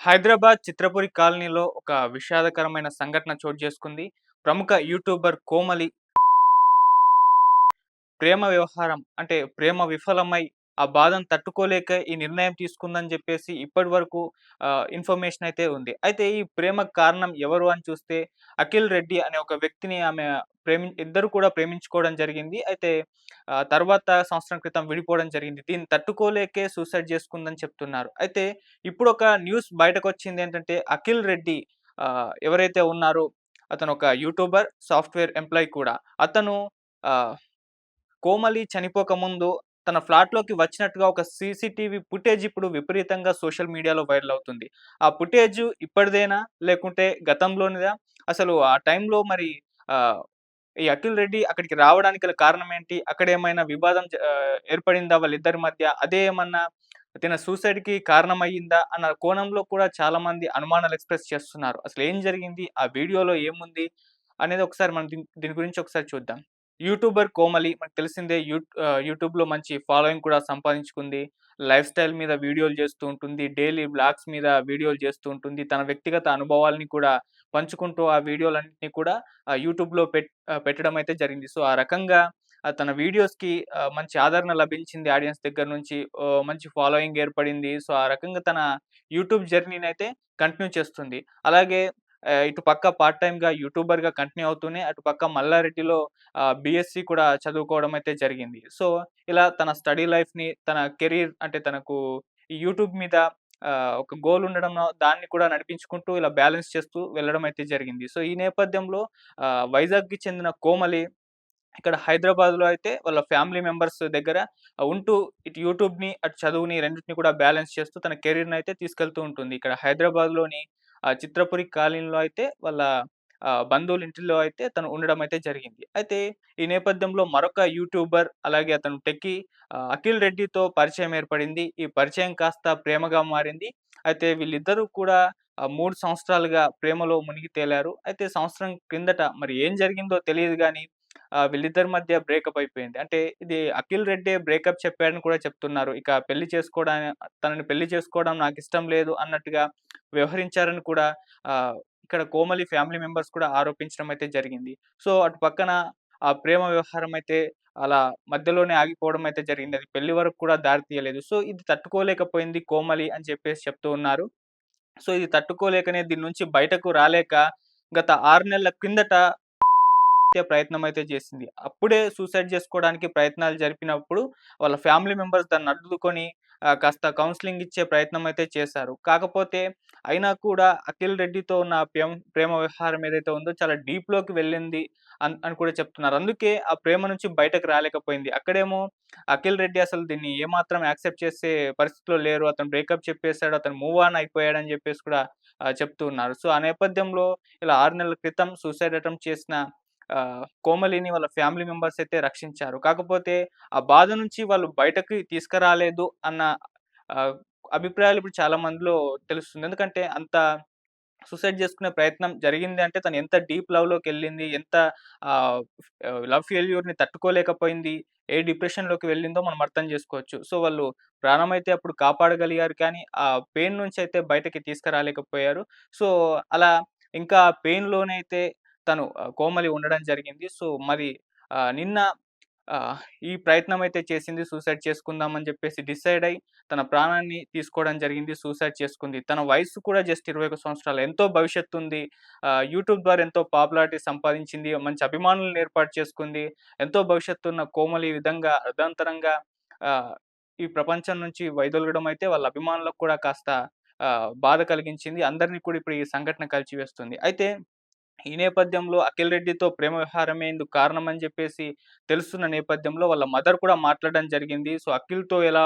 హైదరాబాద్ చిత్రపురి కాలనీలో ఒక విషాదకరమైన సంఘటన చోటు చేసుకుంది. ప్రముఖ యూట్యూబర్ కోమలి ప్రేమ వ్యవహారం అంటే ప్రేమ విఫలమై ఆ బాధను తట్టుకోలేక ఈ నిర్ణయం తీసుకుందని చెప్పేసి ఇప్పటి వరకు ఇన్ఫర్మేషన్ అయితే ఉంది. అయితే ఈ ప్రేమకు కారణం ఎవరు అని చూస్తే అఖిల్ రెడ్డి అనే ఒక వ్యక్తిని ఆమె ఇద్దరు కూడా ప్రేమించుకోవడం జరిగింది. అయితే తర్వాత సంవత్సరం క్రితం విడిపోవడం జరిగింది. దీన్ని తట్టుకోలేకే సూసైడ్ చేసుకుందని చెప్తున్నారు. అయితే ఇప్పుడు ఒక న్యూస్ బయటకొచ్చిందేంటంటే అఖిల్ రెడ్డి ఎవరైతే ఉన్నారో అతను ఒక యూట్యూబర్, సాఫ్ట్‌వేర్ ఎంప్లాయీ కూడా. అతను ఆహ్ కోమలి చనిపోకముందు తన ఫ్లాట్‌లోకి వచ్చినట్టుగా ఒక సీసీటీవీ ఫుటేజ్ ఇప్పుడు విపరీతంగా సోషల్ మీడియాలో వైరల్ అవుతుంది. ఆ ఫుటేజ్ ఇప్పటిదేనా? లేకుంటే గతంలోనిదా? అసలు ఆ టైంలో మరి ఆహ్, ఈ అఖిల్ రెడ్డి అక్కడికి రావడానికి గల కారణం ఏంటి? అక్కడేమైనా వివాదం ఏర్పడిందా వాళ్ళిద్దరి మధ్య? అదే ఏమన్నా తిన సూసైడ్‌కి కారణమయ్యిందా? అన్న కోణంలో కూడా చాలామంది అనుమానాలు ఎక్స్‌ప్రెస్ చేస్తున్నారు. అసలేం జరిగింది? ఆ వీడియోలో ఏముంది? అనేది ఒకసారి మనం దీని గురించి ఒకసారి చూద్దాం. యూట్యూబర్ కోమలి మనకు తెలిసిందే యూట్యూబ్‌లో మంచి ఫాలోయింగ్ కూడా సంపాదించుకుంది. లైఫ్ స్టైల్ మీద వీడియోలు చేస్తూ ఉంటుంది. డైలీ వ్లాగ్స్ మీద వీడియోలు చేస్తూ ఉంటుంది. తన వ్యక్తిగత అనుభవాల్ని కూడా పంచుకుంటూ ఆ వీడియోలన్నిటిని కూడా యూట్యూబ్‌లో పెట్టడం అయితే జరిగింది. సో, ఆ రకంగా తన వీడియోస్‌కి మంచి ఆదరణ లభించింది ఆడియన్స్ దగ్గర నుంచి. మంచి ఫాలోయింగ్ ఏర్పడింది. సో, ఆ రకంగా తన యూట్యూబ్ జర్నీనైతే కంటిన్యూ చేస్తుంది. అలాగే ఇటు పక్క పార్ట్ టైమ్‌గా యూట్యూబర్‌గా కంటిన్యూ అవుతూనే అటు పక్క మల్లారెడ్డిలో బీఎస్సీ కూడా చదువుకోవడం అయితే జరిగింది. సో, ఇలా తన స్టడీ లైఫ్‌ని, తన కెరీర్ అంటే తనకు ఈ యూట్యూబ్ మీద ఒక గోల్ ఉండడం దాన్ని కూడా నడిపించుకుంటూ ఇలా బ్యాలెన్స్ చేస్తూ వెళ్ళడం అయితే జరిగింది. సో, ఈ నేపథ్యంలో వైజాగ్‌కి చెందిన కోమలి ఇక్కడ హైదరాబాద్‌లో అయితే వాళ్ళ ఫ్యామిలీ మెంబర్స్ దగ్గర ఉంటూ ఇటు యూట్యూబ్‌ని, అటు చదువుని రెండిటిని కూడా బ్యాలెన్స్ చేస్తూ తన కెరీర్‌నయితే తీసుకెళ్తూ ఉంటుంది. ఇక్కడ హైదరాబాద్‌లోని చిత్రపురి కాలనీలో అయితే వాళ్ళ బంధువుల ఇంటిలో అయితే తను ఉండడం అయితే జరిగింది. అయితే ఈ నేపథ్యంలో మరొక యూట్యూబర్ అలాగే అతను టెక్కీ అఖిల్ రెడ్డితో పరిచయం ఏర్పడింది. ఈ పరిచయం కాస్త ప్రేమగా మారింది. అయితే వీళ్ళిద్దరూ కూడా 3 సంవత్సరాలుగా ప్రేమలో మునిగి తేలారు. అయితే సంవత్సరం క్రిందట మరి ఏం జరిగిందో తెలీదు గానీ వీళ్ళిద్దరి మధ్య బ్రేకప్ అయిపోయింది. అంటే ఇది అఖిల్ రెడ్డే బ్రేకప్ చెప్పాడని కూడా చెప్తున్నారు. ఇక తనని పెళ్లి చేసుకోవడం నాకిష్టం లేదు అన్నట్టుగా వ్యవహరించారని కూడా ఇక్కడ కోమలి ఫ్యామిలీ మెంబర్స్ కూడా ఆరోపించడం అయితే జరిగింది. సో, అటు పక్కన ఆ ప్రేమ వ్యవహారం అయితే అలా మధ్యలోనే ఆగిపోవడం అయితే జరిగింది. అది పెళ్లి వరకు కూడా దారి తీయలేదు. సో, ఇది తట్టుకోలేకపోయింది కోమలి అని చెప్పేసి చెప్తూ ఉన్నారు. సో, ఇది తట్టుకోలేకనే దీని నుంచి బయటకు రాలేక గత 6 నెలల క్రిందట ప్రయత్నమైతే చేసింది. అప్పుడే సూసైడ్ జేసుకోవడానికి ప్రయత్నాలు జరిపినప్పుడు వాళ్ళ ఫ్యామిలీ మెంబర్స్ దాన్ని అడ్డుకొని కాస్త కౌన్సెలింగ్ ఇచ్చే ప్రయత్నం అయితే చేశారు. కాకపోతే అయినా కూడా అఖిల్ రెడ్డితో ఉన్న ప్రేమ వ్యవహారం ఏదైతే ఉందో చాలా డీప్‌లోకి వెళ్ళింది అని కూడా చెప్తున్నారు. అందుకే ఆ ప్రేమ నుంచి బయటకు రాలేకపోయింది. అక్కడేమో అఖిల్ రెడ్డి అసలు దీన్ని ఏమాత్రం యాక్సెప్ట్ చేసే పరిస్థితిలో లేరు. అతను బ్రేకప్ చెప్పేసాడు. అతను మూవ్ ఆన్ అయిపోయాడని జెప్పేసి కూడా చెప్తూ ఉన్నారు. సో, ఆ నేపథ్యంలో ఇలా 6 నెలల క్రితం సూసైడ్ అటెంప్ట్ చేసిన కోమలిని వాళ్ళ ఫ్యామిలీ మెంబర్స్ అయితే రక్షించారు. కాకపోతే ఆ బాధ నుంచి వాళ్ళు బయటకి తీసుకురాలేదు అన్న ఆహ్, అభిప్రాయాలు ఇప్పుడు చాలా మందిలో తెలుస్తుంది. ఎందుకంటే అంత సూసైడ్ చేసుకునే ప్రయత్నం జరిగింది అంటే తను ఎంత డీప్ లవ్‌లోకెళ్ళింది, ఎంత ఆహ్, లవ్ ఫెయిల్యూర్‌ని తట్టుకోలేకపోయింది, ఏ డిప్రెషన్‌లోకి వెళ్ళిందో మనం అర్థం చేసుకోవచ్చు. సో, వాళ్ళు ప్రాణమైతే అప్పుడు కాపాడగలిగారు కానీ, ఆ పెయిన్ నుంచయితే బయటకి తీసుకురాలేకపోయారు. సో, అలా ఇంకా పెయిన్‌లోనైతే తను కోమలి ఉండడం జరిగింది. సో, మరి నిన్న ఆహ్, ఈ ప్రయత్నం అయితే చేసింది. సూసైడ్ చేసుకుందామని జెప్పేసి డిసైడ్ అయ్యి, తన ప్రాణాన్ని తీసుకోవడం జరిగింది. సూసైడ్ చేసుకుంది. తన వయస్సు కూడా జస్ట్ 21 సంవత్సరాలు. ఎంతో భవిష్యత్తుంది. యూట్యూబ్ ద్వారా ఎంతో పాపులారిటీ సంపాదించింది. మంచి అభిమానులను ఏర్పాటు చేసుకుంది. ఎంతో భవిష్యత్తున్న కోమలి ఈ విధంగా అర్ధాంతరంగా ఆహ్, ఈ ప్రపంచం నుంచి వైదొలగడం అయితే వాళ్ళ అభిమానులకు కూడా కాస్త బాధ కలిగించింది. అందరిని కూడా ఇప్పుడు ఈ సంఘటన కలిచివేస్తుంది. అయితే ఈ నేపథ్యంలో అఖిల్ రెడ్డితో ప్రేమ వ్యవహారమే ఇందుకు కారణమని జెప్పేసి తెలుస్తున్న నేపథ్యంలో వాళ్ళ మదర్ కూడా మాట్లాడడం జరిగింది. సో, అఖిల్‌తో ఎలా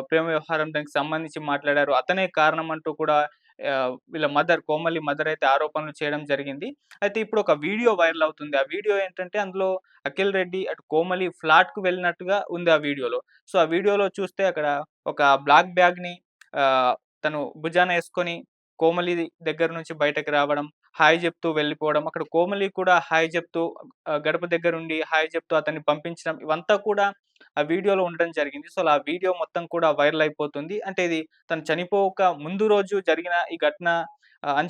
ప్రేమ వ్యవహారం దానికి సంబంధించి మాట్లాడారు. అతనే కారణం అంటూ కూడా వీళ్ళ మదర్ కోమలి మదర్ అయితే ఆరోపణలు చేయడం జరిగింది. అయితే ఇప్పుడు ఒక వీడియో వైరల్ అవుతుంది. ఆ వీడియో ఏంటంటే అందులో అఖిల్ రెడ్డి అటు కోమలి ఫ్లాట్‌కు వెళ్ళినట్టుగా ఉంది ఆ వీడియోలో. సో, ఆ వీడియోలో చూస్తే అక్కడ ఒక బ్లాక్ బ్యాగ్‌ని తను భుజాన యేసుకొని కోమలి దగ్గర నుంచి బయటకి రావడం. హాయ్ జెప్తూ వెళ్ళిపోవడం. అక్కడ కోమలి కూడా హాయ్ జెప్తూ గడప దగ్గరుండి హాయ్ జెప్తూ అతన్ని పంపించడం. ఇవంతా కూడా ఆ వీడియోలో ఉండడం జరిగింది. సో, ఆ వీడియో మొత్తం కూడా వైరల్ అయిపోతుంది. అంటే ఇది తను చనిపోక ముందు రోజు జరిగిన ఈ ఘటన అని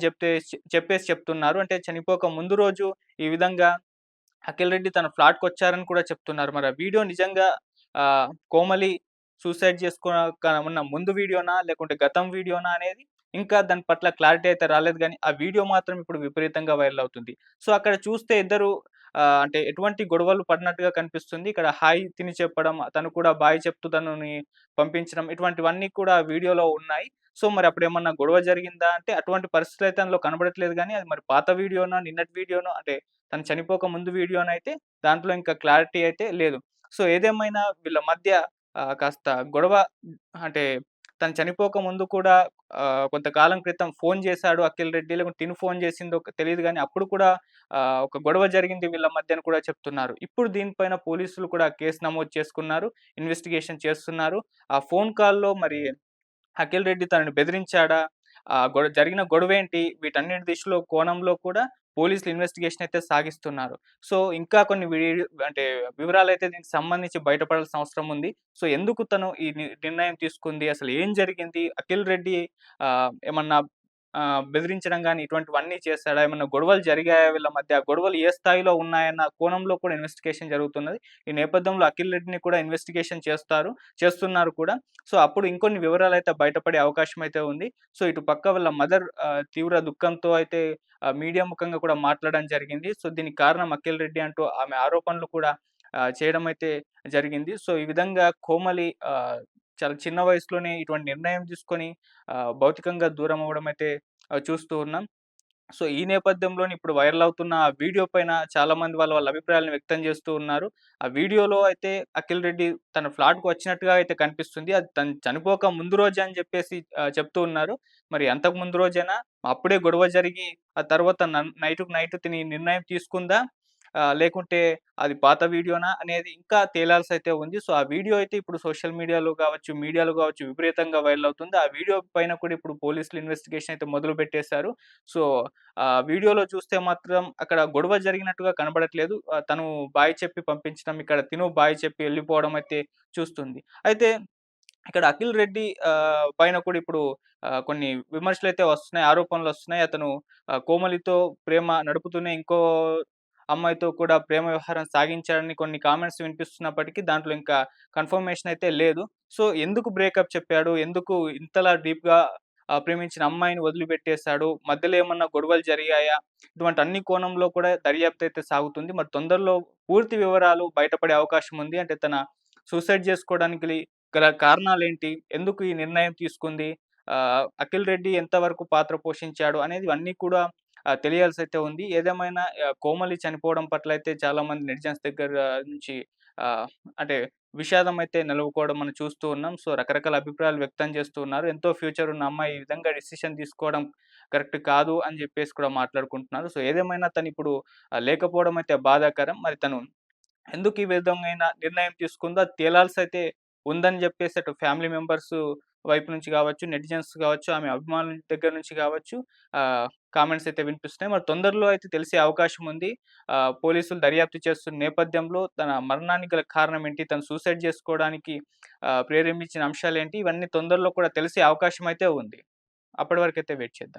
చెప్పేసి చెప్తున్నారు. అంటే చనిపోక ముందు రోజు ఈ విధంగా అఖిల్ రెడ్డి తన ఫ్లాట్‌కొచ్చారని కూడా చెప్తున్నారు. మరి ఆ వీడియో నిజంగా కోమలి సూసైడ్ ఉన్న ముందు వీడియోనా? లేకుంటే గతం వీడియోనా? అనేది ఇంకా దాని పట్ల క్లారిటీ అయితే రాలేదు గానీ, ఆ వీడియో మాత్రం ఇప్పుడు విపరీతంగా వైరల్ అవుతుంది. సో, అక్కడ చూస్తే ఇద్దరు అంటే ఎటువంటి గొడవలు పడినట్టుగా కనిపిస్తుంది. ఇక్కడ హాయ్ తిని చెప్పడం, తను కూడా బాయ్ చెప్తూ తనని పంపించడం ఇటువంటివన్నీ కూడా ఆ వీడియోలో ఉన్నాయి. సో, మరి అప్పుడేమన్నా గొడవ జరిగిందా? అంటే అటువంటి పరిస్థితులయితే అందులో కనబడట్లేదు గానీ, అది మరి పాత వీడియోనో, నిన్నటి వీడియోనో అంటే తను చనిపోక ముందు వీడియోనైతే దాంట్లో ఇంకా క్లారిటీ అయితే లేదు. సో, ఏదేమైనా వీళ్ళ మధ్య కాస్త గొడవ అంటే తను చనిపోక ముందు కూడా కొంతకాలం క్రితం ఫోను చేశాడు అఖిల్ రెడ్డి. లేకుంటే తిను ఫోను చేసిందో తెలీదు గానీ అప్పుడు కూడా ఒక గొడవ జరిగింది వీళ్ళ మధ్య అని కూడా చెప్తున్నారు. ఇప్పుడు దీనిపైన పోలీసులు కూడా కేసు నమోదు చేసుకున్నారు. ఇన్వెస్టిగేషన్ చేస్తున్నారు. ఆ ఫోను కాల్‌లో మరి అఖిల్ రెడ్డి తనని బెదిరించాడా? జరిగిన గొడవేంటి? వీటన్నిటి దిశలో కోణంలో కూడా పోలీసులు ఇన్వెస్టిగేషన్ అయితే సాగిస్తున్నారు. సో, ఇంకా కొన్ని అంటే వివరాలైతే దీనికి సంబంధించి బయటపడాల్సిన అవసరం ఉంది. సో, ఎందుకు తను ఈ నిర్ణయం తీసుకుంది? అసలు ఏం జరిగింది? అఖిల్ రెడ్డి ఏమన్నా బెదిరించడం గాని ఇటువంటివన్నీ చేశాడా? ఏమన్నా గొడవలు జరిగాయా వీళ్ళ మధ్య? ఆ గొడవలు ఏ స్థాయిలో ఉన్నాయన్న కోణంలో కూడా ఇన్వెస్టిగేషన్ జరుగుతున్నది. ఈ నేపథ్యంలో అఖిల్ రెడ్డిని కూడా ఇన్వెస్టిగేషన్ చేస్తున్నారు కూడా. సో, అప్పుడు ఇంకొన్ని వివరాలైతే బయటపడే అవకాశం అయితే ఉంది. సో, ఇటు పక్క వాళ్ళ మదర్ తీవ్ర దుఃఖంతో అయితే మీడియా ముఖంగా కూడా మాట్లాడడం జరిగింది. సో, దీనికి కారణం అఖిల్ రెడ్డి అంటూ ఆమె ఆరోపణలు కూడా చేయడం అయితే జరిగింది. సో, ఈ విధంగా కోమలి చాలా చిన్న వయసులోనే ఇటువంటి నిర్ణయం తీసుకొని భౌతికంగా దూరం అవ్వడం అయితే చూస్తూ ఉన్నాం. సో, ఈ నేపథ్యంలోనే ఇప్పుడు వైరల్ అవుతున్న ఆ వీడియో పైన చాలామంది వాళ్ళ వాళ్ళ అభిప్రాయాలను వ్యక్తం చేస్తూ ఉన్నారు. ఆ వీడియోలో అయితే అఖిల్ రెడ్డి తన ఫ్లాట్‌కి వచ్చినట్టుగా అయితే కనిపిస్తుంది. అది తను చనిపోక ముందు రోజే అని చెప్పేసి చెప్తూ ఉన్నారు. మరి అంతకు ముందు రోజేనా? అప్పుడే గొడవ జరిగి ఆ తర్వాత నైట్‌కి నైట్ తిని నిర్ణయం తీసుకుందా? లేకుంటే అది పాత వీడియోనా? అనేది ఇంకా తేలాల్సయితే ఉంది. సో, ఆ వీడియో అయితే ఇప్పుడు సోషల్ మీడియాలో కావచ్చు విపరీతంగా వైరల్ అవుతుంది. ఆ వీడియో పైన కూడా ఇప్పుడు పోలీసులు ఇన్వెస్టిగేషన్ అయితే మొదలుపెట్టేశారు. సో, వీడియోలో చూస్తే మాత్రం అక్కడ గొడవ జరిగినట్టుగా కనబడట్లేదు. తను బాయ్ చెప్పి పంపించడం, ఇక్కడ తిను బాయ్ చెప్పి ఎళ్ళిపోవడం అయితే చూస్తుంది. అయితే ఇక్కడ అఖిల్ రెడ్డి పైన కూడా ఇప్పుడు కొన్ని విమర్శలైతే వస్తున్నాయి, ఆరోపణలొస్తున్నాయి. అతను కోమలితో ప్రేమ నడుపుతూనే ఇంకో అమ్మాయితో కూడా ప్రేమ వ్యవహారం సాగించాడని కొన్ని కామెంట్స్ వినిపిస్తున్నప్పటికీ దాంట్లో ఇంకా కన్ఫర్మేషన్ అయితే లేదు. సో, ఎందుకు బ్రేకప్ చెప్పాడు? ఎందుకు ఇంతలా డీప్‌గా ప్రేమించిన అమ్మాయిని వదిలిపెట్టేసాడు? మధ్యలో ఏమన్నా గొడవలు జరిగాయా? ఇటువంటి అన్ని కోణంలో కూడా దర్యాప్తు అయితే సాగుతుంది. మరి తొందరలో పూర్తి వివరాలు బయటపడే అవకాశం ఉంది. అంటే తన సూసైడ్ చేసుకోవడానికి గల కారణాలేంటి? ఎందుకు ఈ నిర్ణయం తీసుకుంది? అఖిల్ రెడ్డి ఎంతవరకు పాత్ర పోషించాడు? అనేది ఇవన్నీ కూడా తెలియాల్సయితే ఉంది. ఏదేమైనా కోమలి చనిపోవడం పట్లయితే చాలామంది నెటిజన్స్ దగ్గర నుంచి ఆహ్, అంటే విషాదం అయితే నెలవుకోవడం మనం చూస్తూ ఉన్నాం. సో, రకరకాల అభిప్రాయాలు వ్యక్తం చేస్తూ ఉన్నారు. ఎంతో ఫ్యూచర్ ఉన్న అమ్మాయి ఈ విధంగా డెసిషన్ తీసుకోవడం కరెక్ట్ కాదు అని జెప్పేసి కూడా మాట్లాడుకుంటున్నారు. సో, ఏదేమైనా తనిప్పుడు లేకపోవడం అయితే బాధాకరం. మరి తను ఎందుకు ఈ విధమైన నిర్ణయం తీసుకుందో అది తేలాల్సయితే ఉందని జెప్పేసి అటు ఫ్యామిలీ మెంబర్స్ వైపు నుంచి గావచ్చు, నెటిజన్స్ గావచ్చు, ఆమె అభిమానుల దగ్గర నుంచి గావచ్చు కామెంట్స్ అయితే వినిపిస్తున్నాయి. మరి తొందరలో అయితే తెలిసే అవకాశం ఉంది. పోలీసులు దర్యాప్తు చేస్తున్న నేపథ్యంలో తన మరణానికి గల కారణం ఏంటి? తను సూసైడ్ జేసుకోవడానికి ప్రేరేపించిన అంశాలేంటి? ఇవన్నీ తొందరలో కూడా తెలిసే అవకాశం అయితే ఉంది. అప్పటి వరకైతే వెయిట్ చేద్దాం.